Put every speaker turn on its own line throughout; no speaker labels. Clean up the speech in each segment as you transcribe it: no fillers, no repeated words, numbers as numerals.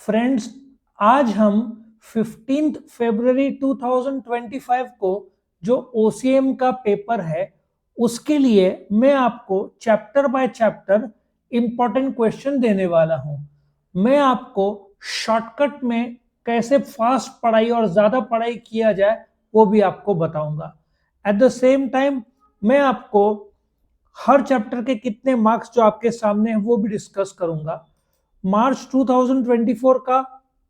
Friends, आज हम 15 फरवरी 2025 को जो OCM का पेपर है उसके लिए मैं आपको chapter by chapter important question देने वाला हूं। मैं आपको शॉर्टकट में कैसे फास्ट पढ़ाई और ज्यादा पढ़ाई किया जाए वो भी आपको बताऊंगा। एट द सेम टाइम मैं आपको हर चैप्टर के कितने मार्क्स जो आपके सामने हैं वो भी डिस्कस करूंगा। मार्च 2024 का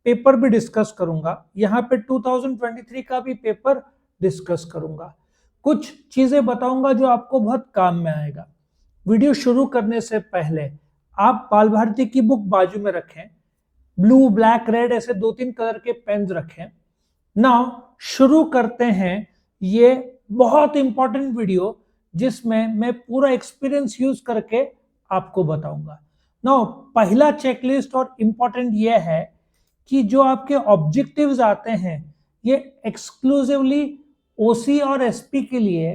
पेपर भी डिस्कस करूंगा। यहाँ पे 2023 का भी पेपर डिस्कस करूंगा। कुछ चीजें बताऊंगा जो आपको बहुत काम में आएगा। वीडियो शुरू करने से पहले आप बाल भारती की बुक बाजू में रखें। ब्लू, ब्लैक, रेड ऐसे 2-3 कलर के पेन रखें। नाउ शुरू करते हैं ये बहुत इंपॉर्टेंट वीडियो जिसमें मैं पूरा एक्सपीरियंस यूज करके आपको बताऊंगा। नाउ पहला चेकलिस्ट और इंपॉर्टेंट ये है कि जो आपके ऑब्जेक्टिव्स आते हैं ये एक्सक्लूसिवली ओसी और एसपी के लिए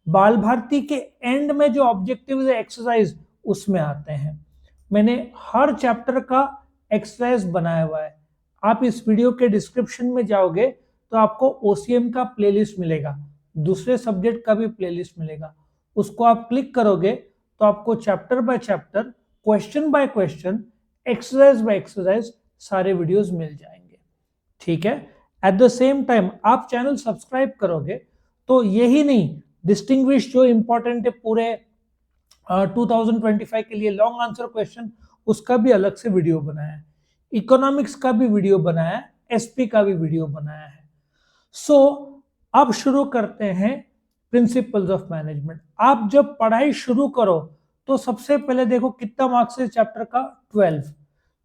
बाल भारती के एंड में जो ऑब्जेक्टिव्स है एक्सरसाइज उसमें आते हैं। मैंने हर चैप्टर का एक्सरसाइज बनाया हुआ है। आप इस वीडियो के डिस्क्रिप्शन में जाओगे तो आपको ओसीएम का प्लेलिस्ट मिलेगा, दूसरे सब्जेक्ट का भी प्लेलिस्ट मिलेगा। उसको आप क्लिक करोगे तो आपको chapter by chapter, question by question, exercise by exercise सारे वीडियोस मिल जाएंगे। ठीक है। एट द सेम टाइम आप चैनल सब्सक्राइब करोगे तो यही नहीं, डिस्टिंग्विश जो इंपॉर्टेंट है पूरे 2025 के लिए लॉन्ग आंसर क्वेश्चन, उसका भी अलग से वीडियो बनाया है। इकोनॉमिक्स का भी वीडियो बनाया है, एसपी का भी वीडियो बनाया है। सो अब शुरू करते हैं प्रिंसिपल्स ऑफ मैनेजमेंट। आप जब पढ़ाई शुरू करो तो सबसे पहले देखो कितना मार्क्स है चैप्टर का, 12।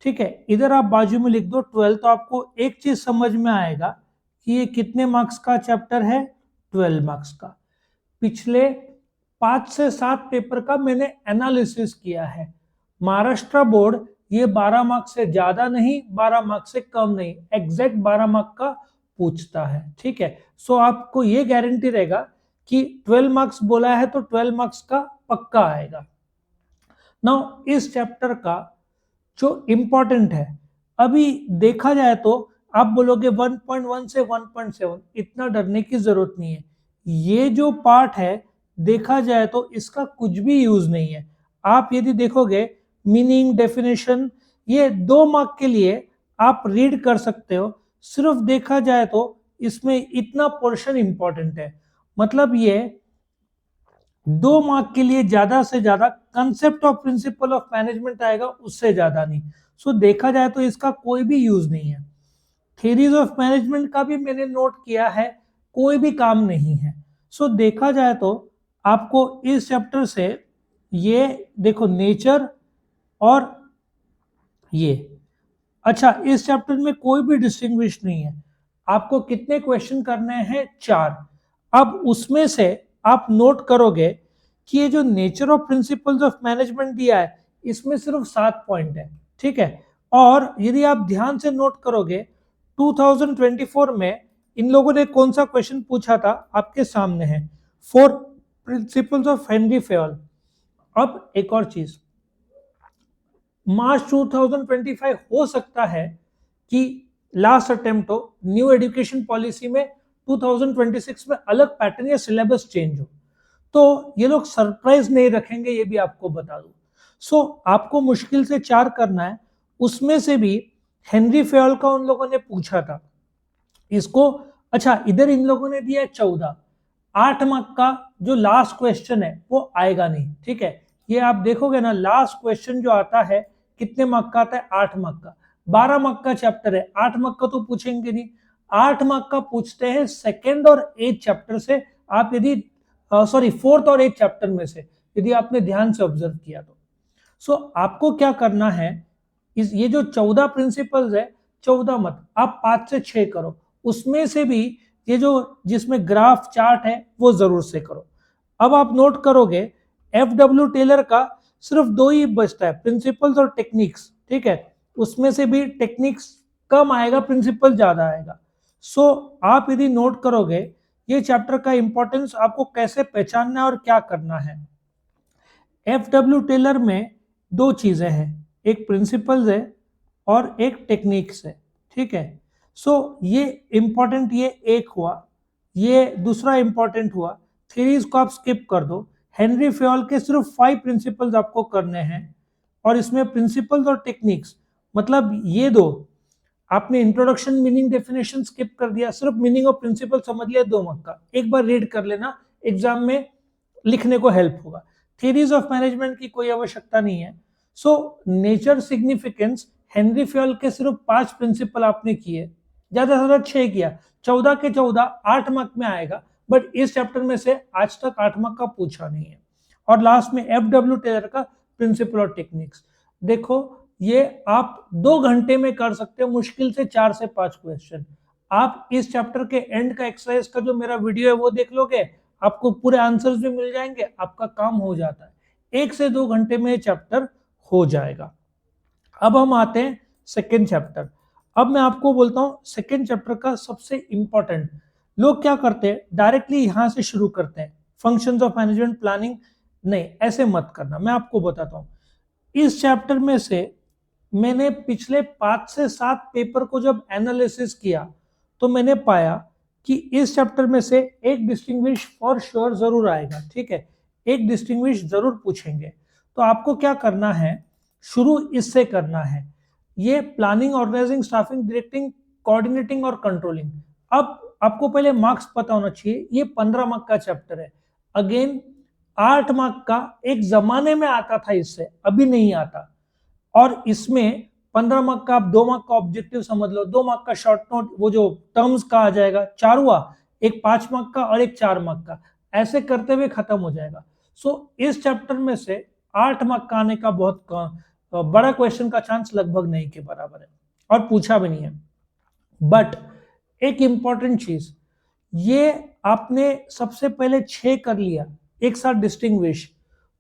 ठीक है, इधर आप बाजू में लिख दो 12, तो आपको एक चीज समझ में आएगा कि ये कितने मार्क्स का चैप्टर है, 12 मार्क्स का। पिछले 5 से 7 पेपर का मैंने एनालिसिस किया है। महाराष्ट्र बोर्ड ये 12 मार्क्स से ज्यादा नहीं, 12 मार्क्स से कम नहीं, एग्जैक्ट 12 मार्क्स का पूछता है। ठीक है, सो आपको ये गारंटी रहेगा कि 12 मार्क्स बोला है तो 12 मार्क्स का पक्का आएगा। नाउ इस चैप्टर का जो इंपॉर्टेंट है, अभी देखा जाए तो आप बोलोगे 1.1 से 1.7, इतना डरने की जरूरत नहीं है। ये जो पार्ट है देखा जाए तो इसका कुछ भी यूज नहीं है। आप यदि देखोगे मीनिंग, डेफिनेशन, ये 2 मार्क के लिए आप रीड कर सकते हो। सिर्फ देखा जाए तो इसमें इतना पोर्शन इंपॉर्टेंट है, मतलब ये 2 मार्क के लिए ज्यादा से ज्यादा concept of principle of management आएगा, उससे ज्यादा नहीं। सो देखा जाए तो इसका कोई भी यूज नहीं है। थ्योरीज ऑफ मैनेजमेंट का भी मैंने नोट किया है, कोई भी काम नहीं है। सो देखा जाए तो आपको इस चैप्टर से ये देखो नेचर और ये, अच्छा इस चैप्टर में कोई भी डिस्टिंग्विश नहीं है। आपको कितने क्वेश्चन करने हैं, 4। अब उसमें से आप नोट करोगे कि ये जो nature of principles of management दिया है इसमें सिर्फ 7 पॉइंट है। ठीक है, और यदि आप ध्यान से नोट करोगे 2024 में इन लोगों ने कौन सा क्वेश्चन पूछा था, आपके सामने है, 4 प्रिंसिपल्स ऑफ हेनरी फेयल। अब एक और चीज, मार्च 2025 हो सकता है कि लास्ट अटेम्प्ट हो, न्यू एजुकेशन पॉलिसी में 2026 में अलग पैटर्न या सिलेबस चेंज हो, तो ये लोग सरप्राइज नहीं रखेंगे, ये भी आपको बता दूं। सो आपको मुश्किल से 4 करना है, उसमें से भी हेनरी फेयल का उन लोगों ने पूछा था इसको। अच्छा इधर इन लोगों ने दिया 14, 8 मार्क का जो लास्ट क्वेश्चन है वो आएगा नहीं। ठीक है, ये आप देखोगे ना, लास्ट क्वेश्चन जो आता है कितने मार्क का आता है, 8 मार्क का। 12 मार्क का चैप्टर है, 8 मार्क का तो पूछेंगे नहीं। 8 मार्क का पूछते हैं सेकेंड और 8 चैप्टर से, आप यदि सॉरी 4th और 8th चैप्टर में से, यदि आपने ध्यान से ऑब्जर्व किया तो। सो आपको क्या करना है, इस ये जो 14 प्रिंसिपल्स है, 14 मत, आप 5 से 6 करो। उसमें से भी ये जो जिसमें ग्राफ चार्ट है वो जरूर से करो। अब आप नोट करोगे FW टेलर का सिर्फ 2 ही बचता है, प्रिंसिपल्स और टेक्निक्स। ठीक है, उसमें से भी टेक्निक्स कम आएगा, प्रिंसिपल ज्यादा आएगा। सो आप यदि नोट करोगे ये चैप्टर का इंपॉर्टेंस आपको कैसे पहचानना है और क्या करना है। FW टेलर में 2 चीजें हैं, एक प्रिंसिपल्स है और एक टेक्निक्स है, ठीक है। सो ये इंपॉर्टेंट, ये एक हुआ, ये दूसरा इंपॉर्टेंट हुआ। थ्योरीज को आप स्किप कर दो। हेनरी फ्योल के सिर्फ 5 प्रिंसिपल्स आपको करने हैं, और इसमें प्रिंसिपल्स और टेक्निक्स मतलब ये दो। आपने इंट्रोडक्शन, मीनिंग, डेफिनेशन स्किप कर दिया, सिर्फ मीनिंग और प्रिंसिपल समझ लिया 2 मार्क का। एक बार रीड कर लेना, एग्जाम में लिखने को हेल्प होगा। थ्योरीज ऑफ मैनेजमेंट की कोई आवश्यकता नहीं है। So nature, significance, Henry Fayol के सिर्फ 5 प्रिंसिपल आपने किए, ज्यादा से ज्यादा 6 किया, 14 के 14 8 मार्क में आएगा। बट इस चैप्टर में से आज तक 8 मार्क का पूछा नहीं है। और लास्ट में FW टेलर का प्रिंसिपल और टेक्निक्स। देखो ये आप 2 घंटे में कर सकते हो, मुश्किल से 4 से 5 क्वेश्चन। आप इस चैप्टर के एंड का एक्सरसाइज का जो मेरा वीडियो है वो देख लोगे, आपको पूरे आंसर्स भी मिल जाएंगे, आपका काम हो जाता है। 1 से 2 घंटे में ये चैप्टर हो जाएगा। अब हम आते हैं सेकेंड चैप्टर। अब मैं आपको बोलता हूं सेकेंड चैप्टर का सबसे इंपॉर्टेंट। लोग क्या करते हैं, डायरेक्टली यहां से शुरू करते हैं, फंक्शंस ऑफ मैनेजमेंट प्लानिंग। नहीं, ऐसे मत करना, मैं आपको बताता हूं। इस चैप्टर में से मैंने पिछले 5 से 7 पेपर को जब एनालिसिस किया तो मैंने पाया कि इस चैप्टर में से एक डिस्टिंग्विश फॉर श्योर जरूर आएगा, ठीक है, एक डिस्टिंग्विश जरूर पूछेंगे। तो आपको क्या करना है, शुरू इससे करना है। ये planning, organising, staffing, directing, coordinating और कंट्रोलिंग। अब आपको पहले मार्क्स पता होना चाहिए, ये 15 मार्क का चैप्टर है। अगेन 8 मार्क का एक जमाने में आता था, इससे अभी नहीं आता। और इसमें 15 मार्क का आप 2 मार्क का ऑब्जेक्टिव समझ लो, 2 मार्क का शॉर्ट नोट, वो जो टर्म्स का आ जाएगा, 4 हुआ, एक 5 मार्क का और एक 4 मार्क का, ऐसे करते हुए खत्म हो जाएगा। सो इस चैप्टर में से 8 मार्क का आने का बहुत बड़ा क्वेश्चन का चांस लगभग नहीं के बराबर है, और पूछा भी नहीं है। बट एक इंपॉर्टेंट चीज, ये आपने सबसे पहले 6 कर लिया एक साथ डिस्टिंग्विश,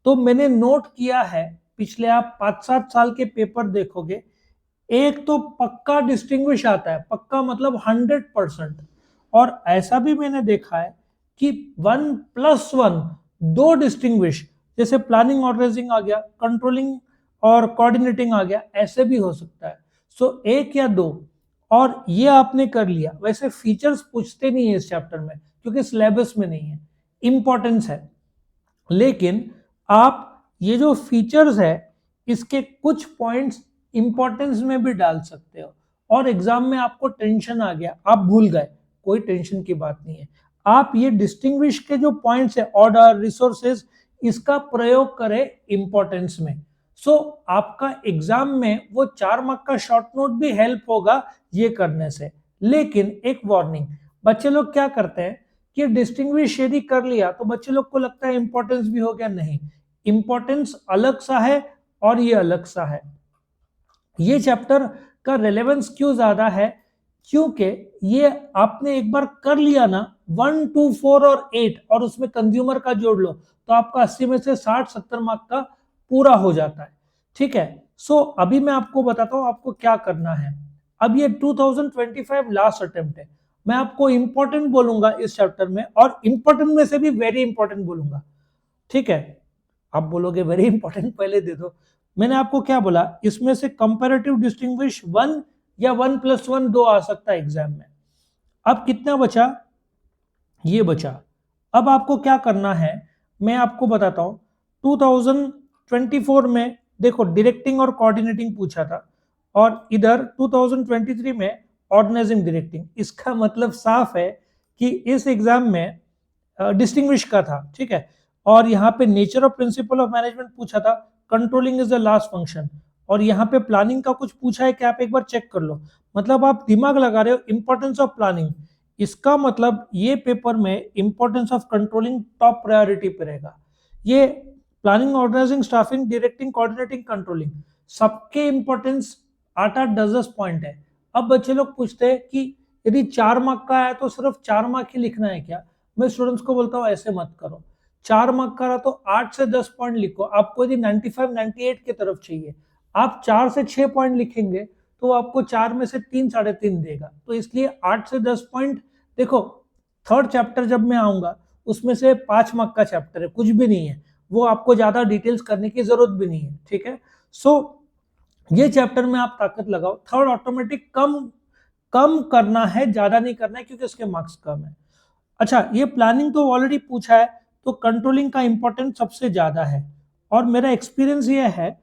तो मैंने नोट किया है पिछले आप 5-7 साल के पेपर देखोगे, एक तो पक्का डिस्टिंग्विश आता है, पक्का मतलब 100%। और ऐसा भी मैंने देखा है कि 1+1 2 डिस्टिंग्विश, जैसे प्लानिंग, ऑर्गेनाइजिंग आ गया, कंट्रोलिंग और कोऑर्डिनेटिंग आ गया, ऐसे भी हो सकता है। सो एक या दो, और ये आपने कर लिया। वैसे फीचर्स पूछते नहीं है इस चैप्टर में, क्योंकि सिलेबस में नहीं है, इंपॉर्टेंस है। लेकिन आप ये जो फीचर्स है, इसके कुछ पॉइंट्स इंपॉर्टेंस में भी डाल सकते हो, और एग्जाम में आपको टेंशन आ गया, आप भूल गए, कोई टेंशन की बात नहीं है। आप ये डिस्टिंग्विश के जो पॉइंट्स है, ऑर्डर, रिसोर्सेज, इसका प्रयोग करें इंपॉर्टेंस में। सो आपका एग्जाम में वो 4 मार्क का शॉर्ट नोट भी हेल्प होगा ये करने से। लेकिन एक वार्निंग, बच्चे लोग क्या करते हैं कि डिस्टिंग्विश यदि कर लिया तो बच्चे लोग को लगता है इंपॉर्टेंस भी हो गया। नहीं, इंपॉर्टेंस अलग सा है और ये अलग सा है। ये चैप्टर का रेलेवेंस क्यों ज्यादा है, क्योंकि ये आपने एक बार कर लिया ना, 1, 2, 4 और 8, और उसमें कंज्यूमर का जोड़ लो, तो आपका 80 में से 60-70 मार्क का पूरा हो जाता है, ठीक है। सो अभी मैं आपको बताता हूं आपको क्या करना है। अब ये 2025 लास्ट अटेम्प्ट है। मैं आपको इंपॉर्टेंट बोलूंगा इस चैप्टर में, और इंपॉर्टेंट में से भी वेरी इंपॉर्टेंट बोलूंगा, ठीक है। आप बोलोगे वेरी इंपॉर्टेंट पहले दे दो, मैंने आपको क्या बोला, इसमें से कंपैरेटिव डिस्टिंग्विश 1 या 1+1 2 आ सकता है एग्जाम में। अब कितना बचा, ये बचा। अब आपको क्या करना है मैं आपको बताता हूं। 2024 में देखो डायरेक्टिंग और कोऑर्डिनेटिंग पूछा था, और इधर 2023 में ऑर्गेनाइजिंग, डायरेक्टिंग। इसका मतलब साफ है कि इस एग्जाम में डिस्टिंग्विश का था, ठीक है। और यहाँ पे nature of principle of management पूछा था, controlling is the last function, और यहाँ पे प्लानिंग का कुछ पूछा है कि आप एक बार चेक कर लो। मतलब आप दिमाग लगा रहे हो, इंपॉर्टेंस ऑफ प्लानिंग, इसका मतलब ये पेपर में importance of controlling top priority पे रहेगा। ये planning, organising, staffing, directing, coordinating, controlling, सबके इंपॉर्टेंस 8-8, 10-10 पॉइंट है। अब बच्चे लोग पूछते हैं कि यदि 4 मार्क का है तो सिर्फ 4 मार्क ही लिखना है क्या। मैं स्टूडेंट्स को बोलता हूँ ऐसे मत करो, 4 मार्क का रहा तो 8 से 10 पॉइंट लिखो। आपको यदि 95, 98 की तरफ चाहिए, आप 4 से 6 पॉइंट लिखेंगे तो आपको 4 में से 3, 3.5 देगा। तो इसलिए 8 से 10 पॉइंट। देखो थर्ड चैप्टर जब मैं आऊंगा उसमें से 5 मार्क का चैप्टर है, कुछ भी नहीं है, वो आपको ज्यादा डिटेल्स करने की जरूरत भी नहीं है, ठीक है। सो ये चैप्टर में आप ताकत लगाओ। थर्ड ऑटोमेटिक कम कम करना है, ज्यादा नहीं करना है, क्योंकि उसके मार्क्स कम है। अच्छा, ये प्लानिंग तो ऑलरेडी पूछा है, तो कंट्रोलिंग का इंपॉर्टेंस सबसे ज्यादा है। और मेरा एक्सपीरियंस ये है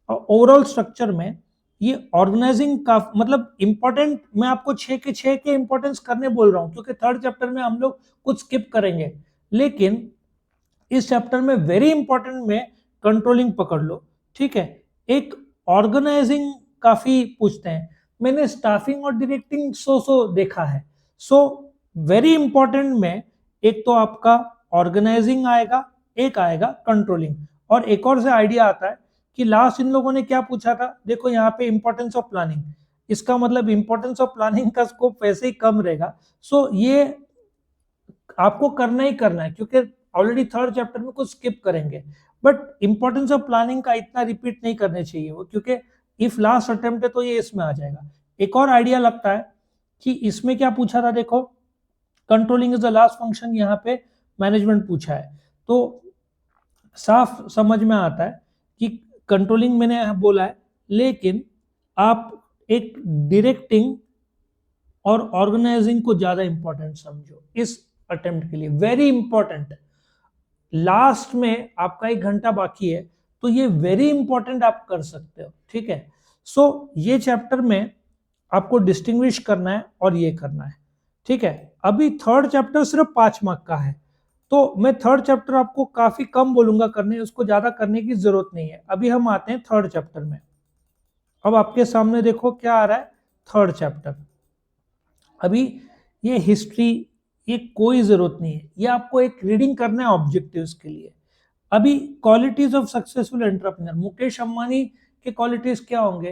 ओवरऑल स्ट्रक्चर में, ये ऑर्गेनाइजिंग का मतलब इंपॉर्टेंट, मैं आपको 6 के इंपॉर्टेंस करने बोल रहा हूँ, क्योंकि थर्ड चैप्टर में हम लोग कुछ स्किप करेंगे, लेकिन इस चैप्टर में वेरी इंपॉर्टेंट में कंट्रोलिंग पकड़ लो। ठीक है, एक ऑर्गेनाइजिंग काफी पूछते हैं, मैंने स्टाफिंग और डायरेक्टिंग सो देखा है। सो वेरी इंपॉर्टेंट में एक तो आपका ऑर्गेनाइजिंग आएगा, एक आएगा कंट्रोलिंग, और एक और से आइडिया आता है कि लास्ट इन लोगों ने क्या पूछा था, देखो यहाँ पे इंपॉर्टेंस ऑफ प्लानिंग, इसका मतलब इंपॉर्टेंस ऑफ प्लानिंग का स्कोप वैसे ही कम रहेगा। सो ये आपको करना ही करना है, क्योंकि ऑलरेडी थर्ड चैप्टर में कुछ स्किप करेंगे, बट इंपॉर्टेंस ऑफ प्लानिंग का इतना रिपीट नहीं करने चाहिए वो, क्योंकि इफ लास्ट अटेम्प्ट है तो ये इसमें आ जाएगा। एक और आइडिया लगता है कि इसमें क्या पूछा था, देखो controlling is the last function, यहाँ पे मैनेजमेंट पूछा है, तो साफ समझ में आता है कि कंट्रोलिंग मैंने बोला है, लेकिन आप एक डायरेक्टिंग और ऑर्गेनाइजिंग को ज्यादा इंपॉर्टेंट समझो इस अटेम्प्ट के लिए, वेरी इंपॉर्टेंट। लास्ट में आपका 1 घंटा बाकी है, तो ये वेरी इंपॉर्टेंट आप कर सकते हो। ठीक है, सो ये चैप्टर में आपको डिस्टिंग्विश करना है और ये करना है। ठीक है, अभी थर्ड चैप्टर सिर्फ 5 मार्क का है, तो मैं थर्ड चैप्टर आपको काफी कम बोलूंगा करने, उसको ज्यादा करने की जरूरत नहीं है। अभी हम आते हैं थर्ड चैप्टर में। अब आपके सामने देखो क्या आ रहा है, थर्ड चैप्टर। अभी ये हिस्ट्री, ये कोई जरूरत नहीं है, ये आपको एक रीडिंग करना है ऑब्जेक्टिव्स के लिए। अभी qualities of successful entrepreneur, Mukesh Ambani के क्वालिटीज क्या होंगे,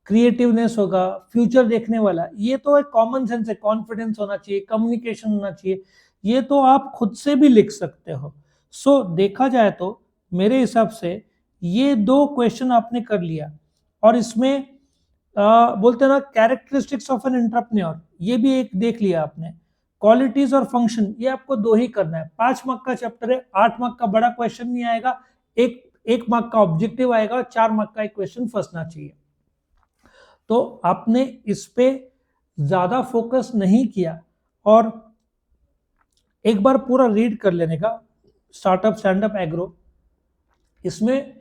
क्रिएटिवनेस होगा, फ्यूचर देखने वाला, ये तो एक कॉमन सेंस है, कॉन्फिडेंस होना चाहिए, कम्युनिकेशन होना चाहिए, ये तो आप खुद से भी लिख सकते हो। सो देखा जाए तो मेरे हिसाब से ये 2 क्वेश्चन आपने कर लिया, और इसमें बोलते हैं ना कैरेक्टरिस्टिक्स ऑफ एन एंटरप्रेन्योर, ये भी एक देख लिया आपने। क्वालिटीज और फंक्शन, ये आपको 2 ही करना है। 5 मार्क का चैप्टर है, 8 मार्क का बड़ा क्वेश्चन नहीं आएगा, एक मार्क का ऑब्जेक्टिव आएगा, 4 मार्क का एक क्वेश्चन फंसना चाहिए। तो आपने इस पे ज्यादा फोकस नहीं किया, और एक बार पूरा रीड कर लेने का स्टार्टअप स्टैंडअप एग्रो, इसमें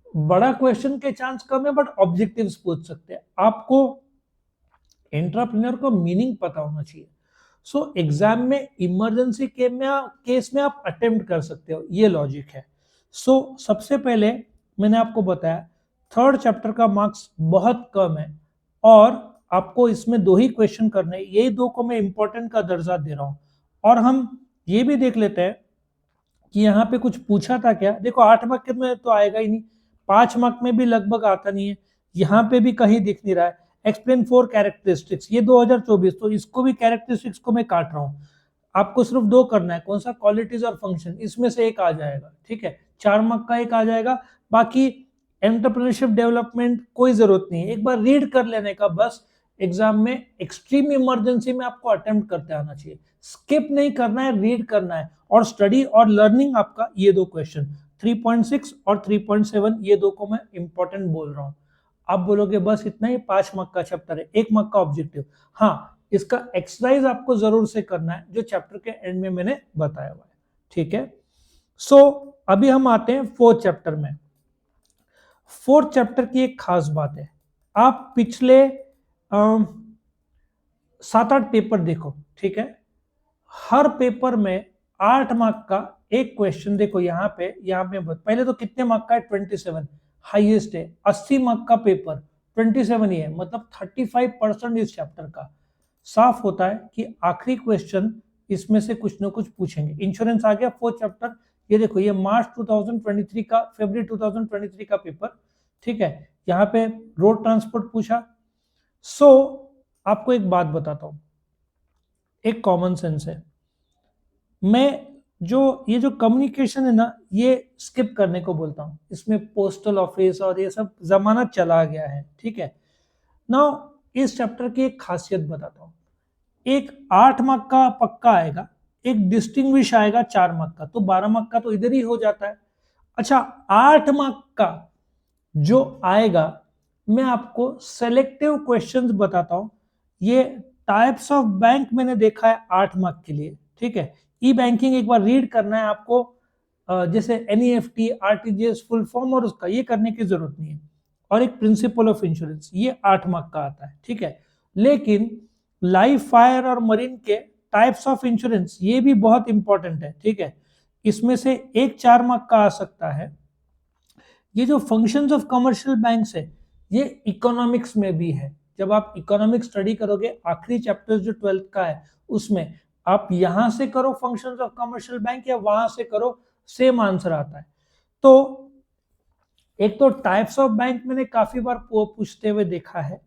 बड़ा क्वेश्चन के चांस कम है, बट ऑब्जेक्टिव्स पूछ सकते हैं। आपको एंटरप्रेन्योर को मीनिंग पता होना चाहिए। सो एग्जाम में इमरजेंसी केस में आप अटेम्प्ट कर सकते हो, ये लॉजिक है। सो सबसे पहले मैंने आपको बताया थर्ड चैप्टर का मार्क्स बहुत कम है, और आपको इसमें 2 ही क्वेश्चन करने, यही 2 को मैं इंपॉर्टेंट का दर्जा दे रहा हूं। और हम ये भी देख लेते हैं कि यहाँ पे कुछ पूछा था क्या। देखो 8 मार्क में तो आएगा ही नहीं, 5 मार्क में भी लगभग आता नहीं है, यहाँ पे भी कहीं दिख नहीं रहा है। एक्सप्लेन 4 कैरेक्टरिस्टिक्स, ये 2024, तो इसको भी कैरेक्टरिस्टिक्स को मैं काट रहा हूँ। आपको सिर्फ 2 करना है, कौन सा, क्वालिटीज और फंक्शन, इसमें से एक आ जाएगा। ठीक है, 4 मार्क का एक आ जाएगा, बाकी एंटरप्रेन्योरशिप डेवलपमेंट कोई जरूरत नहीं है, एक बार रीड कर लेने का बस। एग्जाम में एक्सट्रीम इमरजेंसी में आपको अटेम्प्ट करते आना चाहिए, स्किप नहीं करना है, रीड करना है। और स्टडी और लर्निंग आपका ये 2 क्वेश्चन 3.6 और 3.7, ये 2 को मैं इंपॉर्टेंट बोल रहा हूँ। आप बोलोगे बस इतना ही, 5 मार्क का चैप्टर है, 1 मार्क का ऑब्जेक्टिव। हाँ, इसका एक्सरसाइज आपको जरूर से करना है, जो चैप्टर के एंड में मैंने बताया हुआ है। ठीक है, सो अभी हम आते हैं फोर्थ चैप्टर में। फोर्थ चैप्टर की एक खास बात है, आप पिछले 7-8 पेपर देखो। ठीक है, हर पेपर में 8 मार्क का एक क्वेश्चन, देखो यहाँ पे पहले तो कितने मार्क का है, 27 हाईएस्ट है। 80 मार्क का पेपर 27 ही है, मतलब 35% इस चैप्टर का। साफ होता है कि आखिरी क्वेश्चन इसमें से कुछ ना कुछ पूछेंगे। इंश्योरेंस आ गया फोर्थ चैप्टर, ये देखो ये मार्च 2023 का, फरवरी 2023 का पेपर। ठीक है, यहाँ पे रोड ट्रांसपोर्ट पूछा। सो आपको एक बात बताता हूं, एक कॉमन सेंस है, मैं ये जो कम्युनिकेशन है ना, ये स्किप करने को बोलता हूँ। इसमें पोस्टल ऑफिस और ये सब जमाना चला गया है। ठीक है, नाउ इस चैप्टर की एक खासियत बताता हूँ। एक 8 मार्क का पक्का आएगा, एक डिस्टिंग्विश आएगा 4 मार्क का, तो 12 मार्क का तो इधर ही हो जाता है। अच्छा, 8 मार्क का जो आएगा मैं आपको सेलेक्टिव क्वेश्चंस बताता हूं। ये टाइप्स ऑफ बैंक मैंने देखा है 8 मार्क के लिए, ठीक है। ई बैंकिंग एक बार रीड करना है आपको, जैसे एनईएफटी, आरटीजीएस, फुल फॉर्म और उसका ये करने की जरूरत नहीं है। और एक प्रिंसिपल ऑफ इंश्योरेंस, ये 8 मार्क का आता है, ठीक है। लेकिन लाइफ, फायर और मरीन के टाइप्स ऑफ इंश्योरेंस ये भी बहुत इंपॉर्टेंट है, ठीक है। इसमें से एक 4 मार्क का आ सकता है। ये जो फंक्शंस ऑफ कमर्शियल बैंक्स है, ये इकोनॉमिक्स में भी है। जब आप इकोनॉमिक्स स्टडी करोगे, आखिरी चैप्टर जो 12th का है उसमें, आप यहां से करो फंक्शंस ऑफ कमर्शियल बैंक या वहां से करो, सेम आंसर आता है। तो एक तो टाइप्स ऑफ बैंक मैंने काफी बार पूछते हुए देखा है,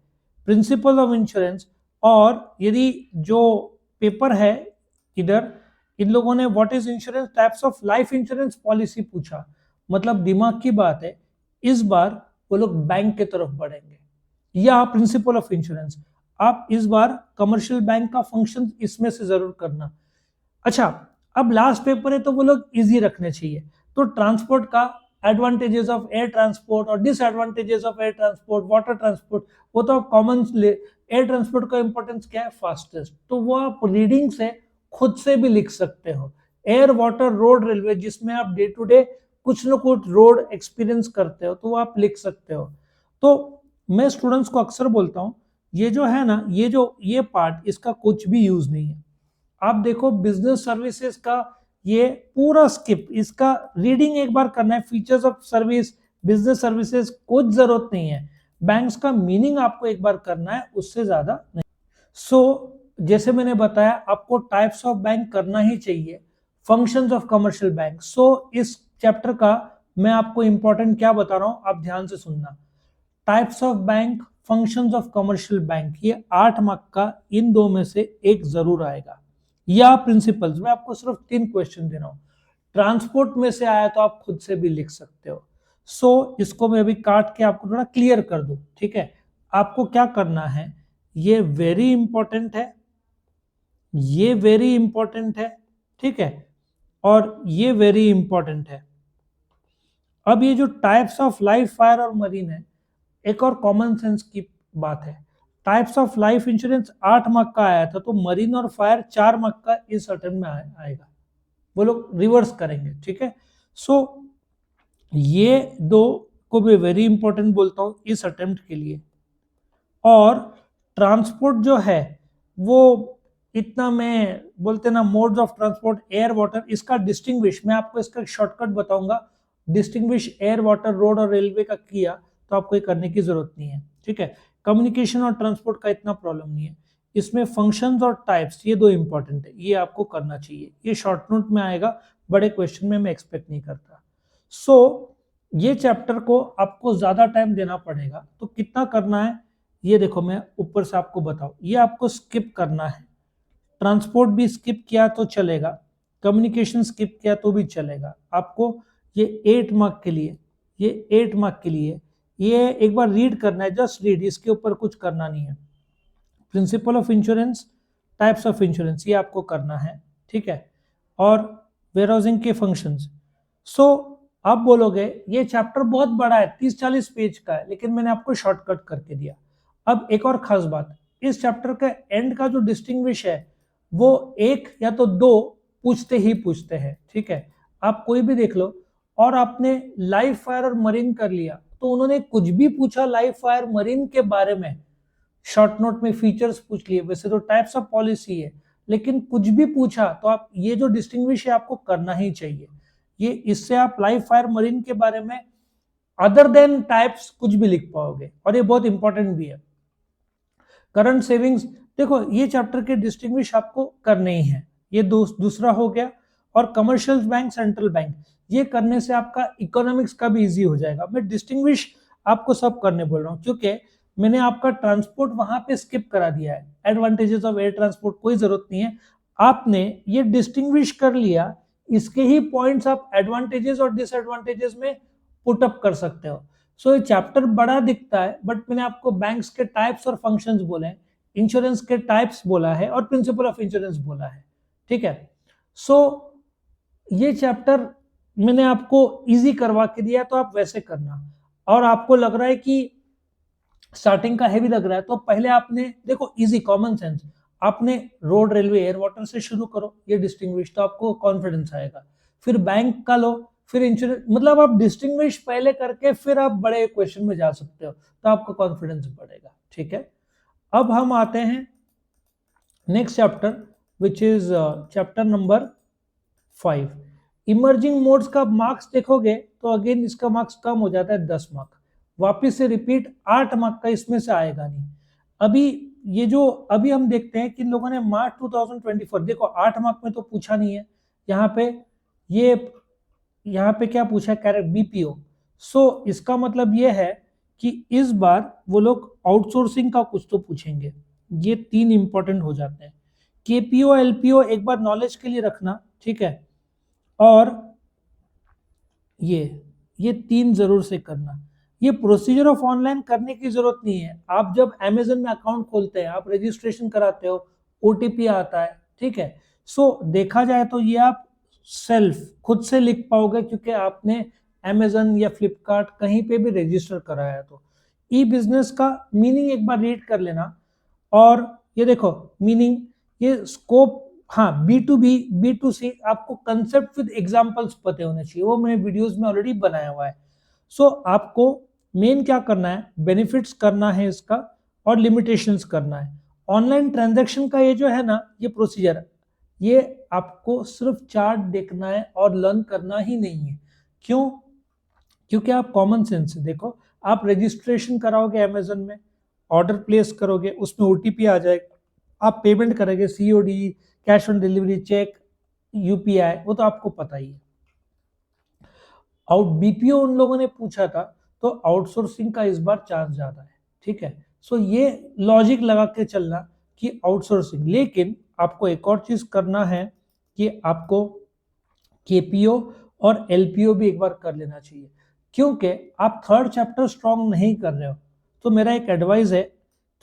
प्रिंसिपल ऑफ इंश्योरेंस, और यदि जो पेपर है इधर, इन लोगों ने what is insurance, types of life insurance policy पूछा। मतलब दिमाग की बात है, इस बार वो लोग बैंक की तरफ बढ़ेंगे, या प्रिंसिपल ऑफ इंश्योरेंस। आप इस बार कमर्शियल बैंक का फंक्शन इसमें से जरूर करना। अच्छा, अब लास्ट पेपर है तो वो लोग इजी रखने चाहिए। तो ट्रांसपोर्ट का एडवांटेजेस ऑफ एयर ट्रांसपोर्ट और disadvantages of air transport, water transport, वो तो आप कॉमन ले। एयर ट्रांसपोर्ट का इंपॉर्टेंस क्या है, फास्टेस्ट, तो वो आप रीडिंग से खुद से भी लिख सकते हो। एयर, वाटर, रोड, रेलवे, जिसमें आप डे टू डे कुछ न कुछ रोड एक्सपीरियंस करते हो, तो वो आप लिख सकते हो। तो मैं स्टूडेंट्स को अक्सर बोलता हूँ, ये जो है ना, ये पार्ट, इसका कुछ भी यूज नहीं है। आप देखो बिजनेस सर्विसेज का ये पूरा स्किप, इसका रीडिंग एक बार करना है। Features of service, business services, कुछ जरूरत नहीं है। बैंक्स का मीनिंग आपको एक बार करना है, उससे ज्यादा नहीं। जैसे मैंने बताया, आपको टाइप्स ऑफ बैंक करना ही चाहिए, फंक्शंस ऑफ कमर्शियल बैंक। इस चैप्टर का मैं आपको इंपॉर्टेंट क्या बता रहा हूं, आप ध्यान से सुनना। Types of bank, functions of commercial bank, ये 8 मार्क का इन दो में से एक जरूर आएगा। या प्रिंसिपल्स, मैं आपको सिर्फ 3 क्वेश्चन दे रहा हूं। ट्रांसपोर्ट में से आया तो आप खुद से भी लिख सकते हो। इसको मैं अभी काट के आपको थोड़ा क्लियर कर दूं, ठीक है। आपको क्या करना है, ये वेरी इंपॉर्टेंट है, ये वेरी इंपॉर्टेंट है, ठीक है, और ये वेरी इंपॉर्टेंट है। अब ये जो टाइप्स ऑफ लाइफ, फायर और मरीन है, एक और कॉमन सेंस की बात है। Types of life insurance 8 mark का आया था, तो मरीन और फायर 4 मार्क का इस अटेम्प्ट में आएगा। वो लोग रिवर्स करेंगे, ठीक है। सो ये दो को भी वेरी इंपॉर्टेंट बोलता हूं इस अटेम्प्ट के लिए। और ट्रांसपोर्ट जो है वो इतना, मैं बोलते ना modes of transport, air, water, इसका डिस्टिंग्विश, मैं आपको इसका शॉर्टकट बताऊंगा। डिस्टिंग्विश एयर, वाटर, रोड और रेलवे का किया तो आपको ये करने की जरूरत नहीं है, ठीक है। कम्युनिकेशन और ट्रांसपोर्ट का इतना प्रॉब्लम नहीं है। इसमें फंक्शंस और टाइप्स, ये दो इंपॉर्टेंट है, ये आपको करना चाहिए। ये शॉर्ट नोट में आएगा, बड़े क्वेश्चन में मैं एक्सपेक्ट नहीं करता। ये चैप्टर को आपको ज्यादा टाइम देना पड़ेगा, तो कितना करना है ये देखो, मैं ऊपर से आपको बताऊं। ये आपको स्किप करना है। ट्रांसपोर्ट भी स्किप किया तो चलेगा, कम्युनिकेशन स्किप किया तो भी चलेगा। आपको ये 8 मार्क के लिए, ये 8 मार्क के लिए ये एक बार रीड करना है, जस्ट रीड, इसके ऊपर कुछ करना नहीं है। Principle of insurance, types of insurance, ये आपको करना है, ठीक है। और वेयरहाउसिंग के फंक्शंस। आप बोलोगे ये चैप्टर बहुत बड़ा है, 30-40 पेज का है, लेकिन मैंने आपको शॉर्टकट करके दिया। अब एक और खास बात, इस चैप्टर का एंड का जो डिस्टिंग्विश है, वो एक या तो दो पूछते ही पूछते हैं, ठीक है। आप कोई भी देख लो, और आपने लाइफ, फायर और मरीन कर लिया, तो उन्होंने कुछ भी पूछा लाइफ, फायर, मरीन के बारे में, शॉर्ट नोट में फीचर्स पूछ लिए, वैसे तो टाइप्स ऑफ पॉलिसी है, लेकिन कुछ भी पूछा तो आप ये जो डिस्टिंग्विश है आपको करना ही चाहिए। ये इससे आप लाइफ, फायर, मरीन के बारे में अदर देन टाइप्स कुछ भी लिख पाओगे, और ये बहुत इंपॉर्टेंट भी है। करंट सेविंग्स, देखो ये चैप्टर के डिस्टिंग्विश आपको करने ही है, ये दूसरा हो गया। और कमर्शियल बैंक, सेंट्रल बैंक, ये करने से आपका इकोनॉमिक्स का भी इजी हो जाएगा। मैं डिस्टिंग्विश आपको सब करने बोल रहा हूँ, क्योंकि मैंने आपका ट्रांसपोर्ट वहां पे स्किप करा दिया है। एडवांटेजेस ऑफ एयर ट्रांसपोर्ट कोई जरूरत नहीं है, आपने ये डिस्टिंग्विश कर लिया, इसके ही पॉइंट्स आप एडवांटेजेस और डिसएडवांटेजेस में पुटअप कर सकते हो। ये चैप्टर बड़ा दिखता है, बट मैंने आपको बैंक्स के टाइप्स और फंक्शंस बोले हैं, इंश्योरेंस के टाइप्स बोला है, और प्रिंसिपल ऑफ इंश्योरेंस बोला है, ठीक है। ये चैप्टर मैंने आपको इजी करवा के दिया, तो आप वैसे करना। और आपको लग रहा है कि स्टार्टिंग का हैवी लग रहा है तो पहले आपने देखो इजी कॉमन सेंस, आपने रोड रेलवे एयर वाटर से शुरू करो, ये डिस्टिंग्विश, तो आपको कॉन्फिडेंस आएगा। फिर बैंक का लो, फिर इंश्योरेंस, मतलब आप डिस्टिंग्विश पहले करके फिर आप बड़े क्वेश्चन में जा सकते हो, तो आपका कॉन्फिडेंस बढ़ेगा। ठीक है, अब हम आते हैं next chapter which is chapter number 5। Emerging modes का मार्क्स देखोगे तो अगेन इसका मार्क्स कम हो जाता है 10 मार्क, वापिस से रिपीट 8 मार्क का इसमें से आएगा नहीं। अभी ये जो अभी हम देखते हैं कि इन लोगों ने मार्च 2024, देखो 8 मार्क में तो पूछा नहीं है यहाँ पे, ये यहाँ पे क्या पूछा है, कैरेक्ट बीपीओ। सो इसका मतलब ये है कि इस बार वो लोग आउटसोर्सिंग का कुछ तो पूछेंगे। ये 3 इंपॉर्टेंट हो जाते हैं। केपीओ एलपीओ एक बार नॉलेज के लिए रखना, ठीक है, और ये 3 जरूर से करना। ये प्रोसीजर ऑफ ऑनलाइन करने की जरूरत नहीं है, आप जब अमेजन में अकाउंट खोलते हैं, आप रजिस्ट्रेशन कराते हो, ओटीपी आता है, ठीक है। सो देखा जाए तो ये आप सेल्फ खुद से लिख पाओगे क्योंकि आपने अमेजन या फ्लिपकार्ट कहीं पे भी रजिस्टर कराया है। तो ई बिजनेस का मीनिंग एक बार रीड कर लेना, और ये देखो मीनिंग, ये स्कोप, हाँ बी टू बी टू सी, आपको कंसेप्ट विद एग्जांपल्स पते होने चाहिए, वो मैंने वीडियोस में ऑलरेडी बनाया हुआ है। सो आपको मेन क्या करना है, बेनिफिट्स करना है इसका, और लिमिटेशंस करना है। ऑनलाइन ट्रांजैक्शन का ये जो है ना, ये प्रोसीजर, ये आपको सिर्फ चार्ट देखना है और लर्न करना ही नहीं है। क्यों? क्योंकि आप कॉमन सेंस से देखो, आप रजिस्ट्रेशन कराओगे अमेजन में, ऑर्डर प्लेस करोगे, उसमें ओटीपी आ जाएगा, आप पेमेंट करेंगे COD, cash on delivery, cheque, UPI, वो तो आपको पता ही है। आउट बीपीओ उन लोगों ने पूछा था, तो आउटसोर्सिंग का इस बार चांस ज्यादा है। ठीक है, सो ये लॉजिक लगा के चलना कि आउटसोर्सिंग, लेकिन आपको एक और चीज करना है कि आपको केपीओ और एलपीओ भी एक बार कर लेना चाहिए, क्योंकि आप थर्ड चैप्टर स्ट्रॉन्ग नहीं कर रहे हो। तो मेरा एक एडवाइस है,